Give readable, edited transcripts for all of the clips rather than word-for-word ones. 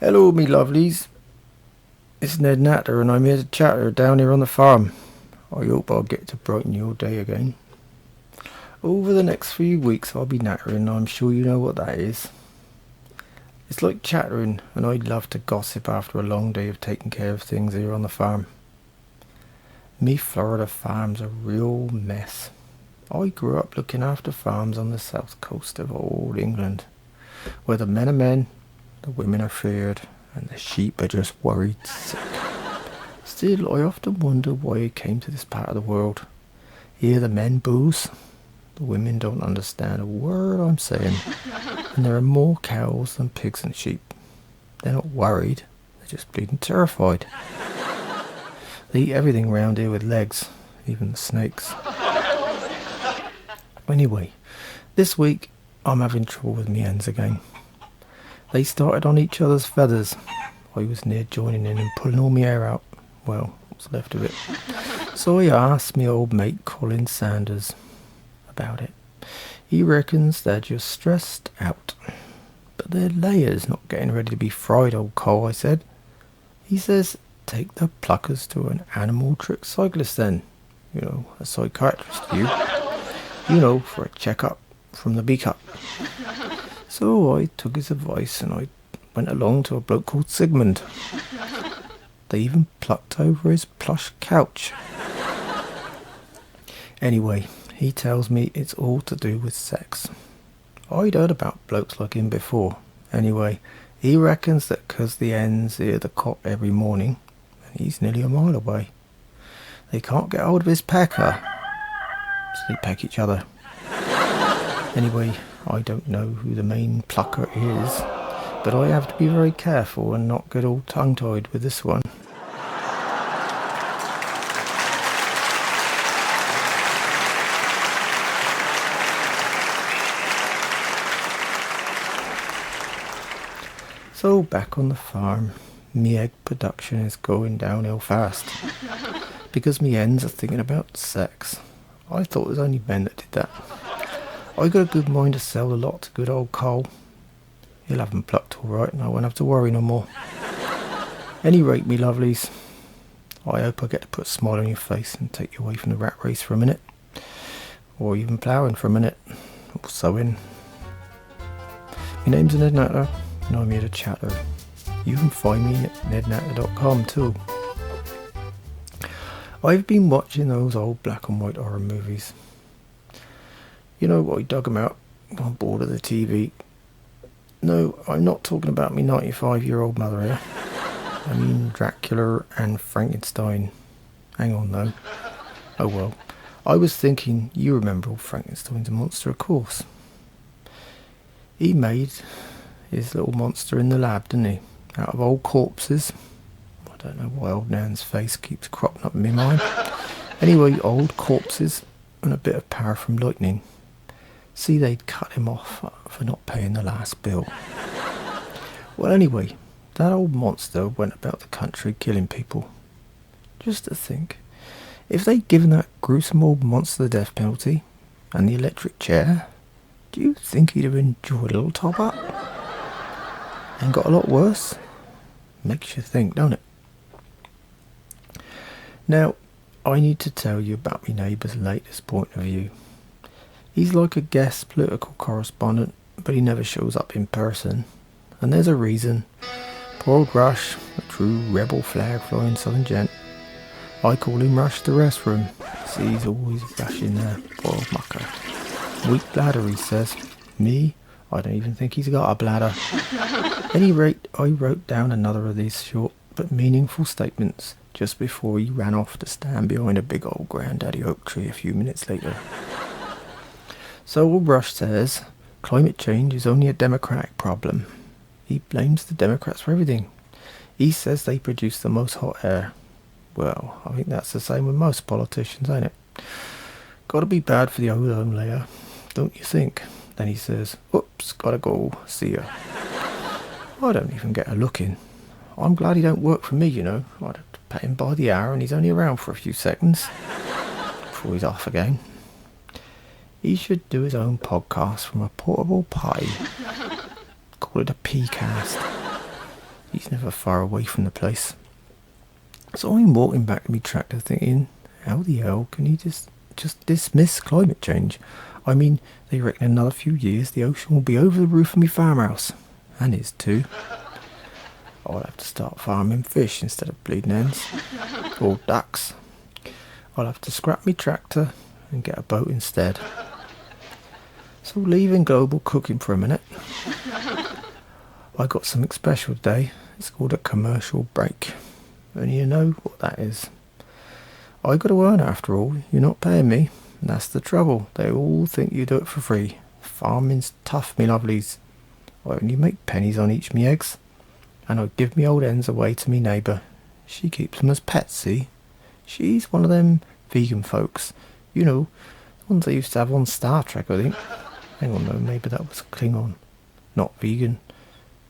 Hello, me lovelies. It's Ned Natter, and I'm here to chatter down here on the farm. I hope I'll get to brighten your day again. Over the next few weeks, I'll be nattering. I'm sure you know what that is. It's like chattering, and I'd love to gossip after a long day of taking care of things here on the farm. Me Florida farm's a real mess. I grew up looking after farms on the south coast of old England, where the men are men, the women are feared, and the sheep are just worried sick. Still, I often wonder why I came to this part of the world. Here the men booze, the women don't understand a word I'm saying, and there are more cows than pigs and sheep. They're not worried, they're just bleeding terrified. They eat everything round here with legs, even the snakes. Anyway, this week I'm having trouble with me hens again. They started on each other's feathers. I was near joining in and pulling all my hair out. Well, what's left of it. So I asked my old mate Colin Sanders about it. He reckons they're just stressed out. But their layers not getting ready to be fried, old Cole, I said. He says, take the pluckers to an animal trick cyclist then. You know, a psychiatrist, you. You know, for a checkup from the beak-up. So I took his advice and I went along to a bloke called Sigmund. They even plucked over his plush couch. Anyway, he tells me it's all to do with sex. I'd heard about blokes like him before. Anyway, he reckons that 'cause the hens hear the cock every morning, and he's nearly a mile away, they can't get hold of his pecker, so they peck each other. Anyway, I don't know who the main plucker is, but I have to be very careful and not get all tongue-tied with this one. So back on the farm, me egg production is going downhill fast, because me hens are thinking about sex. I thought it was only men that did that. I got a good mind to sell the lot to good old Cole. He'll have them plucked all right and I won't have to worry no more. Any rate, me lovelies, I hope I get to put a smile on your face and take you away from the rat race for a minute. Or even ploughing for a minute. Or sewing. My name's Ned Natter and I'm here to chatter. You can find me at nednatter.com too. I've been watching those old black and white horror movies. You know, I dug them out. I'm bored of the TV. No, I'm not talking about me 95-year-old mother here. I mean Dracula and Frankenstein. Hang on though. Oh well. I was thinking, you remember old Frankenstein's a monster, of course. He made his little monster in the lab, didn't he? Out of old corpses. I don't know why old Nan's face keeps cropping up in my mind. Anyway, old corpses and a bit of power from lightning. See, they'd cut him off for not paying the last bill. Well, anyway, that old monster went about the country killing people. Just to think, if they'd given that gruesome old monster the death penalty and the electric chair, do you think he'd have enjoyed a little top-up? And got a lot worse? Makes you think, don't it? Now, I need to tell you about my neighbour's latest point of view. He's like a guest political correspondent, but he never shows up in person. And there's a reason. Poor old Rush, a true rebel flag-flying southern gent. I call him Rush the restroom. See, he's always rushing there. Poor old mucker. Weak bladder, he says. Me? I don't even think he's got a bladder. At any rate, I wrote down another of these short but meaningful statements just before he ran off to stand behind a big old granddaddy oak tree a few minutes later. So old Rush says, climate change is only a Democratic problem. He blames the Democrats for everything. He says they produce the most hot air. Well, I think that's the same with most politicians, ain't it? Gotta be bad for the ozone layer, don't you think? Then he says, oops, gotta go, see ya. I don't even get a look in. I'm glad he don't work for me, you know. I'd have to pay him by the hour and he's only around for a few seconds before he's off again. He should do his own podcast from a portable pie. Call it a P-cast. He's never far away from the place. So I'm walking back to me tractor thinking, how the hell can he just dismiss climate change? I mean, they reckon in another few years the ocean will be over the roof of me farmhouse. And his too. I'll have to start farming fish instead of bleeding hens. Or ducks. I'll have to scrap me tractor and get a boat instead. So leaving global cooking for a minute. I got something special today. It's called a commercial break. And you know what that is. I got to earn after all. You're not paying me. And that's the trouble. They all think you do it for free. Farming's tough, me lovelies. I only make pennies on each me eggs. And I give me old hens away to me neighbour. She keeps them as pets, see? She's one of them vegan folks. You know, the ones they used to have on Star Trek, I think. Hang on, no, maybe that was Klingon. Not vegan,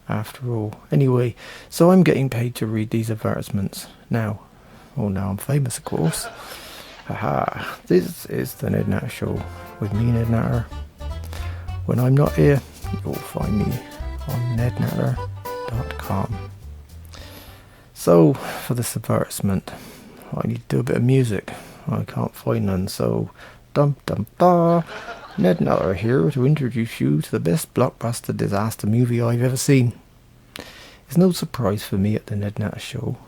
after all. Anyway, so I'm getting paid to read these advertisements. Now I'm famous, of course. Haha, this is the Ned Natter Show with me, Ned Natter. When I'm not here, you'll find me on nednatter.com. So, for this advertisement, I need to do a bit of music. I can't find none, so dum dum da. Ned Natter here to introduce you to the best blockbuster disaster movie I've ever seen. It's no surprise for me at the Ned Natter Show,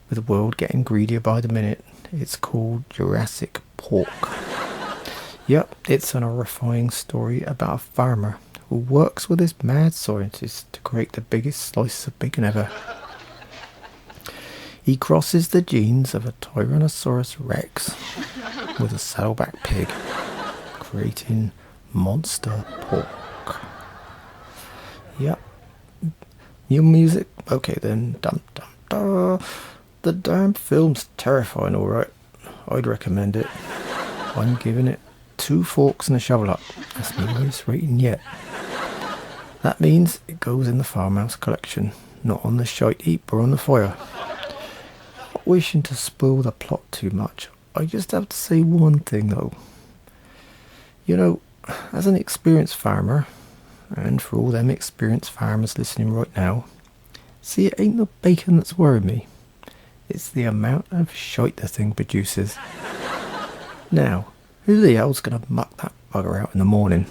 with the world getting greedier by the minute. It's called Jurassic Pork. Yep, it's an horrifying story about a farmer who works with his mad scientist to create the biggest slice of bacon ever. He crosses the genes of a Tyrannosaurus Rex with a saddleback pig, creating monster pork. Yep. New music? Okay then. Dum dum da. The damn film's terrifying, alright. I'd recommend it. I'm giving it 2 forks and a shovel up. That's my lowest rating yet. That means it goes in the farmhouse collection, not on the shite heap or on the fire. Not wishing to spoil the plot too much, I just have to say one thing though. You know, as an experienced farmer, and for all them experienced farmers listening right now, see, it ain't the bacon that's worried me. It's the amount of shite the thing produces. Now, who the hell's going to muck that bugger out in the morning?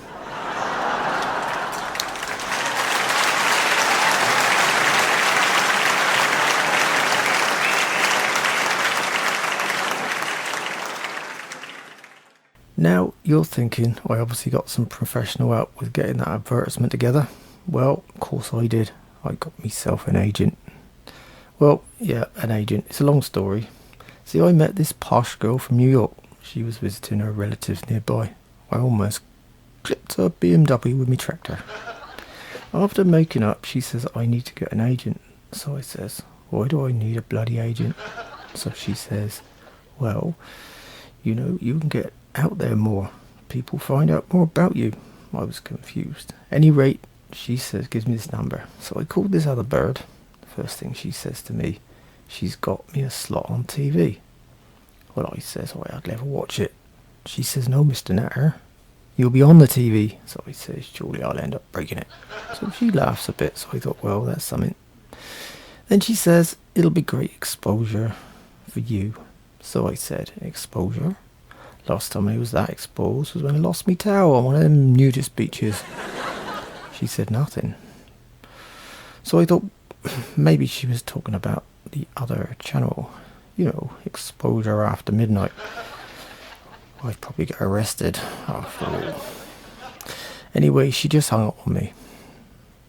Now, you're thinking, I obviously got some professional help with getting that advertisement together. Well, of course I did. I got myself an agent. Well, yeah, an agent. It's a long story. See, I met this posh girl from New York. She was visiting her relatives nearby. I almost clipped her BMW with my tractor. After making up, she says I need to get an agent. So I says, why do I need a bloody agent? So she says, well, you know, you can get out there more. People find out more about you. I was confused. Any rate, she says, gives me this number. So I called this other bird. First thing she says to me, she's got me a slot on TV. Well, I says, I'd never watch it. She says, no, Mr. Natter, you'll be on the TV. So I says, surely I'll end up breaking it. So she laughs a bit, so I thought, well, that's something. Then she says, it'll be great exposure for you. So I said, exposure? Last time I was that exposed was when I lost me towel on one of them nudist beaches. She said nothing. So I thought, maybe she was talking about the other channel. You know, exposure after midnight. I'd probably get arrested after all. Anyway, she just hung up on me.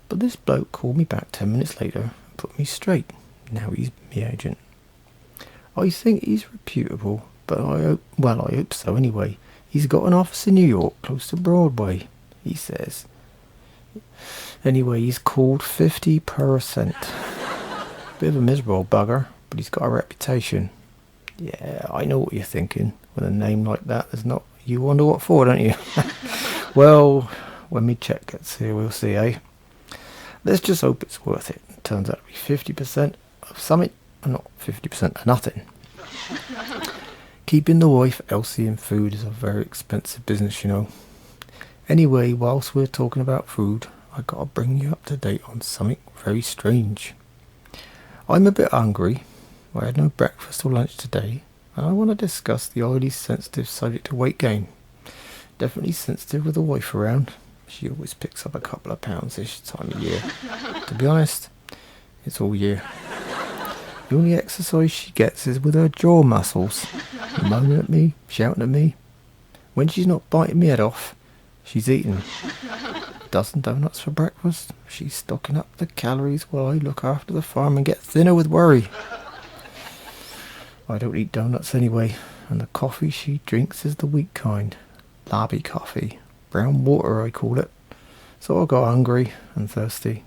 But this bloke called me back 10 minutes later and put me straight. Now he's my agent. I think he's reputable, but I hope so anyway. He's got an office in New York, close to Broadway, he says. Anyway, he's called 50%. Bit of a miserable bugger, but he's got a reputation. Yeah, I know what you're thinking. With a name like that, there's not... You wonder what for, don't you? Well, when me check gets here, we'll see, eh? Let's just hope it's worth it. It turns out to be 50% of something, and not 50% of nothing. Keeping the wife Elsie in food is a very expensive business, you know. Anyway, whilst we're talking about food, I gotta bring you up to date on something very strange. I'm a bit hungry. I had no breakfast or lunch today, and I want to discuss the highly sensitive subject of weight gain. Definitely sensitive with the wife around. She always picks up a couple of pounds this time of year. To be honest, it's all year. The only exercise she gets is with her jaw muscles. Moaning at me, shouting at me. When she's not biting me head off, she's eating a dozen donuts for breakfast. She's stocking up the calories while I look after the farm and get thinner with worry. I don't eat donuts anyway, and the coffee she drinks is the weak kind. Labby coffee. Brown water, I call it. So I got hungry and thirsty.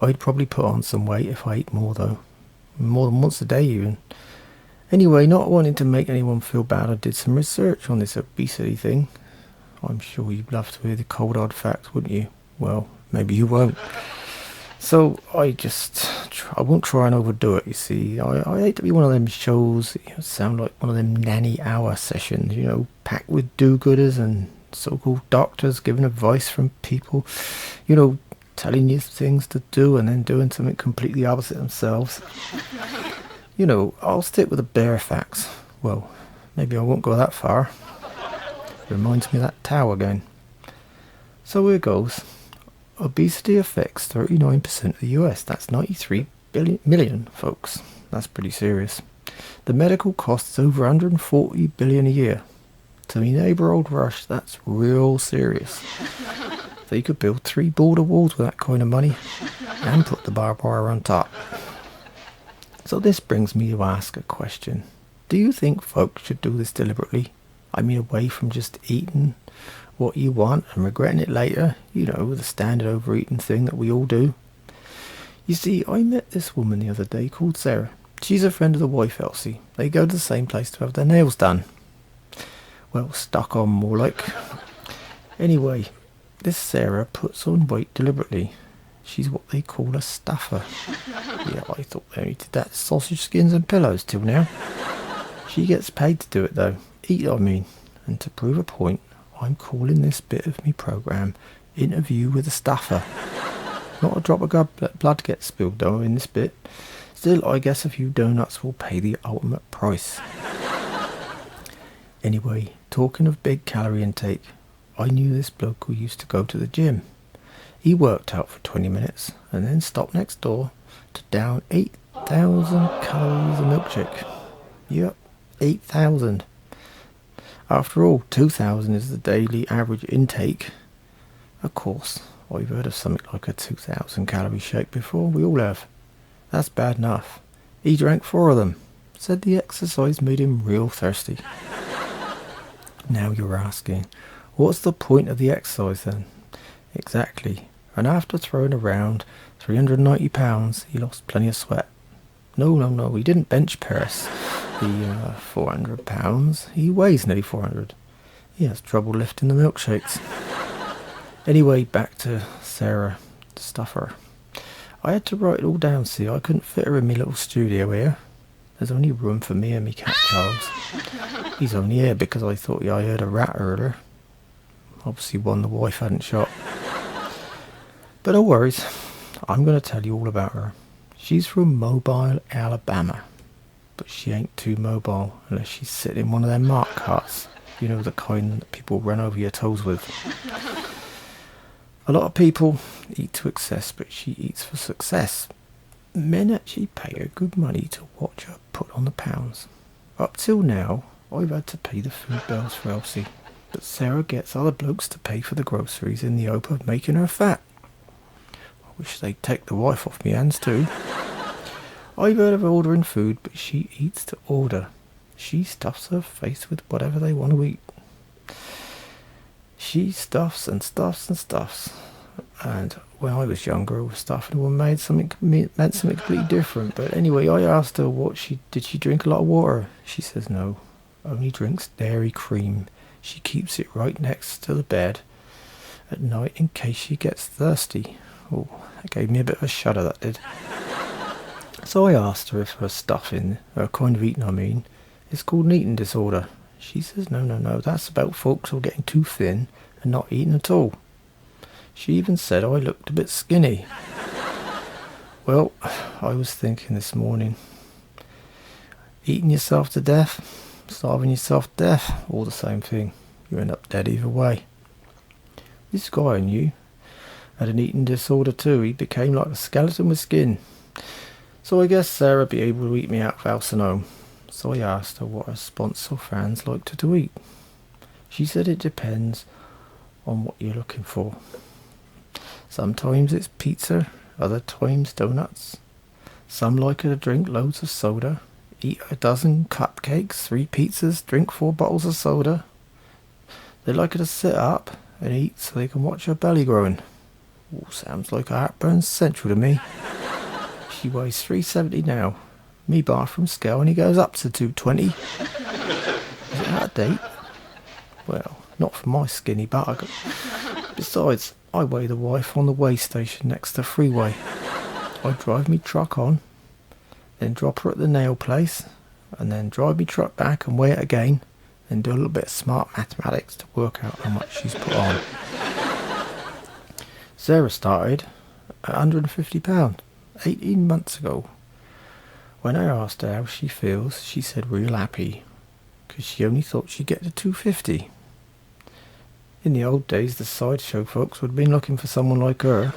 I'd probably put on some weight if I ate more though. More than once a day even. Anyway, not wanting to make anyone feel bad, I did some research on this obesity thing. I'm sure you'd love to hear the cold hard facts, wouldn't you? Well, maybe you won't. So I won't try and overdo it, you see. I hate to be one of them shows that sound like one of them nanny hour sessions, packed with do-gooders and so-called doctors giving advice from people, telling you things to do and then doing something completely opposite themselves. I'll stick with the bare facts. Well, maybe I won't go that far. Reminds me of that tower again. So here goes. Obesity affects 39% of the US. That's 93 million, folks. That's pretty serious. The medical costs over 140 billion a year. To me neighbour Old Rush, that's real serious. They could build 3 border walls with that kind of money and put the barbed wire on top. So this brings me to ask a question. Do you think folks should do this deliberately? I mean, away from just eating what you want and regretting it later, the standard overeating thing that we all do. You see, I met this woman the other day called Sarah. She's a friend of the wife, Elsie. They go to the same place to have their nails done. Well, stuck on more like. Anyway, this Sarah puts on weight deliberately. She's what they call a stuffer. Yeah, I thought they only did that sausage skins and pillows till now. She gets paid to do it though. Eat, I mean. And to prove a point, I'm calling this bit of me programme Interview with a Stuffer. Not a drop of blood gets spilled though in this bit. Still, I guess a few donuts will pay the ultimate price. Anyway, talking of big calorie intake, I knew this bloke who used to go to the gym. He worked out for 20 minutes and then stopped next door to down 8,000 calories a milkshake. Yep, 8,000. After all, 2,000 is the daily average intake. Of course, I've heard of something like a 2,000 calorie shake before. We all have. That's bad enough. He drank 4 of them. Said the exercise made him real thirsty. Now you're asking, what's the point of the exercise then? Exactly. And after throwing around 390 pounds, he lost plenty of sweat. No, he didn't bench press the 400 pounds. He weighs nearly 400. He has trouble lifting the milkshakes. Anyway, back to Sarah, the stuffer. I had to write it all down, see. I couldn't fit her in my little studio here. There's only room for me and me cat Charles. He's only here because I thought I heard a rat earlier. Obviously one the wife hadn't shot. But no worries. I'm going to tell you all about her. She's from Mobile, Alabama. But she ain't too mobile unless she's sitting in one of them mark carts. The kind that people run over your toes with. A lot of people eat to excess, but she eats for success. Men actually pay her good money to watch her put on the pounds. Up till now, I've had to pay the food bills for Elsie. But Sarah gets other blokes to pay for the groceries in the hope of making her fat. I wish they'd take the wife off me hands too. I've heard of ordering food, but she eats to order. She stuffs her face with whatever they want to eat. She stuffs and stuffs and stuffs. And when I was younger, stuffing meant something completely different. But anyway, I asked her did she drink a lot of water? She says no, only drinks dairy cream. She keeps it right next to the bed at night in case she gets thirsty. Oh, that gave me a bit of a shudder, that did. So I asked her if her stuffing, her kind of eating is called an eating disorder. She says no, that's about folks who are getting too thin and not eating at all. She even said I looked a bit skinny. Well, I was thinking this morning, eating yourself to death, starving yourself to death, all the same thing. You end up dead either way. This guy I knew had an eating disorder too. He became like a skeleton with skin. So I guess Sarah'd be able to eat me out of house and home. So I asked her what her sponsor fans liked her to eat. She said it depends on what you're looking for. Sometimes it's pizza, other times donuts. Some like her to drink loads of soda, eat a dozen cupcakes, 3 pizzas, drink 4 bottles of soda. They like her to sit up and eat so they can watch her belly growing. Ooh, sounds like a heartburn central to me. She weighs 370 now. Me bathroom scale and he goes up to 220. Is it out of date? Well, not for my skinny butt. Besides, I weigh the wife on the weigh station next to the freeway. I drive me truck on, then drop her at the nail place, and then drive me truck back and weigh it again, and do a little bit of smart mathematics to work out how much she's put on. Sarah started at £150, 18 months ago. When I asked her how she feels, she said real happy, because she only thought she'd get to 250. In the old days, the sideshow folks would have been looking for someone like her.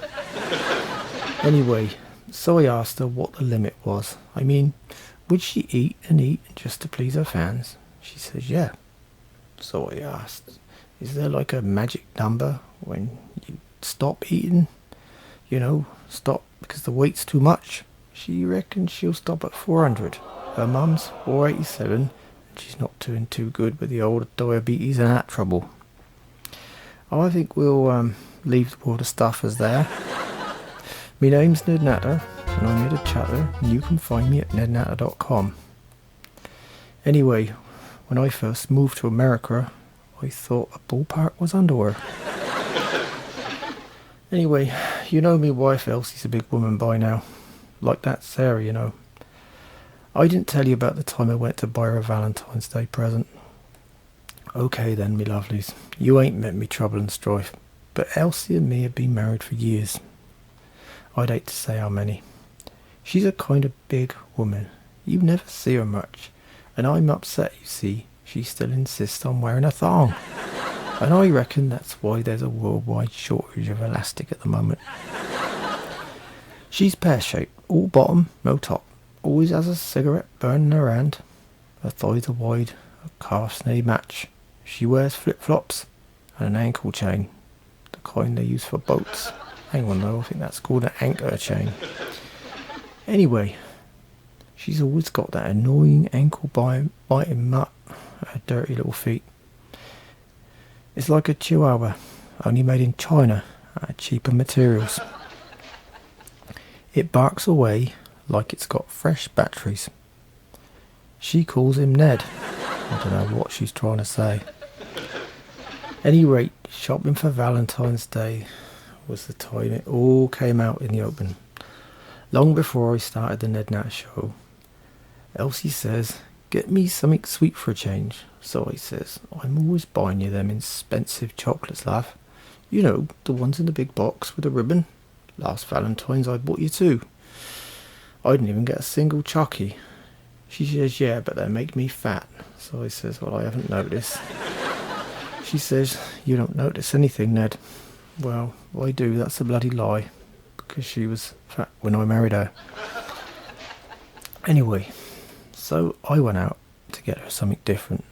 Anyway, so I asked her what the limit was. I mean, would she eat and eat just to please her fans? She says, yeah. So I asked, is there like a magic number when you stop eating? You know, stop because the weight's too much? She reckons she'll stop at 400. Her mum's 487, and she's not doing too good with the old diabetes and that trouble. I think we'll leave the water stuffers there. My name's Ned Natter, and I'm here to chatter, and you can find me at nednatter.com. Anyway, when I first moved to America, I thought a ballpark was underwear. Anyway, you know me wife Elsie's a big woman by now. Like that Sarah, you know. I didn't tell you about the time I went to buy her a Valentine's Day present. Okay then, me lovelies, you ain't met me trouble and strife, but Elsie and me have been married for years. I'd hate to say how many. She's a kind of big woman. You never see her much, and I'm upset, you see, she still insists on wearing a thong. And I reckon that's why there's a worldwide shortage of elastic at the moment. She's pear-shaped, all bottom, no top. Always has a cigarette burning in her hand. Her thighs are wide, her calves nearly match. She wears flip-flops and an ankle chain, the kind they use for boats. Hang on though, I think that's called an anchor chain. Anyway, she's always got that annoying ankle-biting mutt at her dirty little feet. It's like a chihuahua, only made in China out of cheaper materials. It barks away like it's got fresh batteries. She calls him Ned. I don't know what she's trying to say. Any rate, shopping for Valentine's Day was the time it all came out in the open. Long before I started the Ned Natter Show, Elsie says, get me something sweet for a change. So I says, I'm always buying you them expensive chocolates, love. You know, the ones in the big box with a ribbon. Last Valentine's I bought you 2. I didn't even get a single chocky. She says, yeah, but they make me fat. So I says, well, I haven't noticed. She says, you don't notice anything, Ned. Well, I do, that's a bloody lie. Because she was fat when I married her. Anyway, so I went out to get her something different.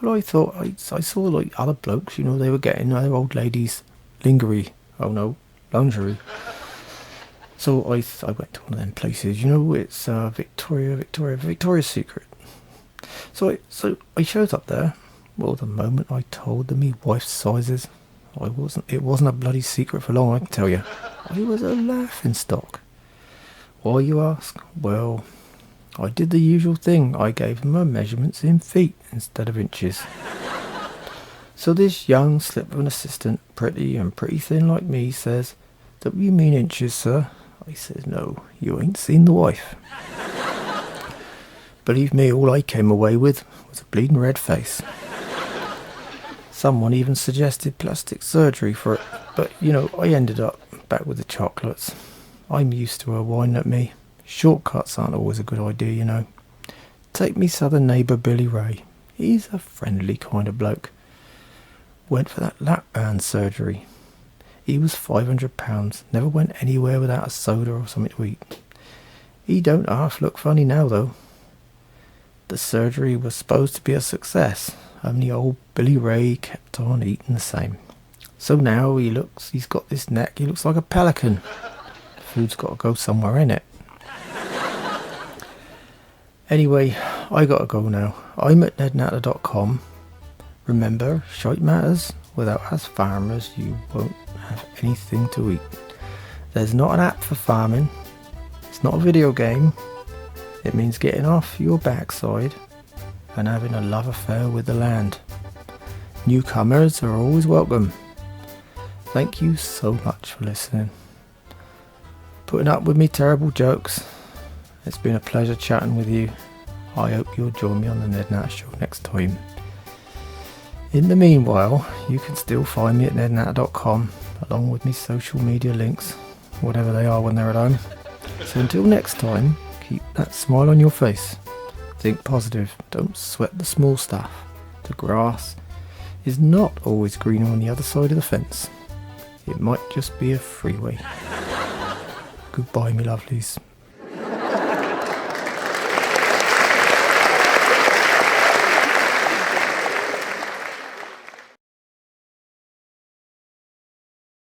Well, I thought, I saw like other blokes, you know, they were getting their old ladies lingerie. Oh no, lingerie. So I went to one of them places, you know, it's Victoria's Secret. So I showed up there. Well, the moment I told them my wife's sizes, it wasn't a bloody secret for long, I can tell you. I was a laughing stock. Why, you ask? Well, I did the usual thing. I gave them her measurements in feet instead of inches. So this young slip of an assistant, pretty thin like me, says, "Do you mean inches, sir?" I says, "No, you ain't seen the wife." Believe me, all I came away with was a bleeding red face. Someone even suggested plastic surgery for it, but, you know, I ended up back with the chocolates. I'm used to her whining at me. Shortcuts aren't always a good idea, you know. Take me southern neighbour Billy Ray. He's a friendly kind of bloke. Went for that lap band surgery. He was £500. Never went anywhere without a soda or something to eat. He don't half look funny now, though. The surgery was supposed to be a success, only old Billy Ray kept on eating the same. So now he's got this neck, he looks like a pelican. The food's got to go somewhere, innit? Anyway, I gotta go now. I'm at nednatter.com. Remember, shite matters. Without us farmers, you won't have anything to eat. There's not an app for farming. It's not a video game. It means getting off your backside and having a love affair with the land. Newcomers are always welcome. Thank you so much for listening. Putting up with me terrible jokes. It's been a pleasure chatting with you. I hope you'll join me on the Ned Natter Show next time. In the meanwhile, you can still find me at nednatter.com along with me social media links, whatever they are when they're at home. So until next time, keep that smile on your face. Think positive. Don't sweat the small stuff. The grass is not always greener on the other side of the fence. It might just be a freeway. Goodbye, me lovelies.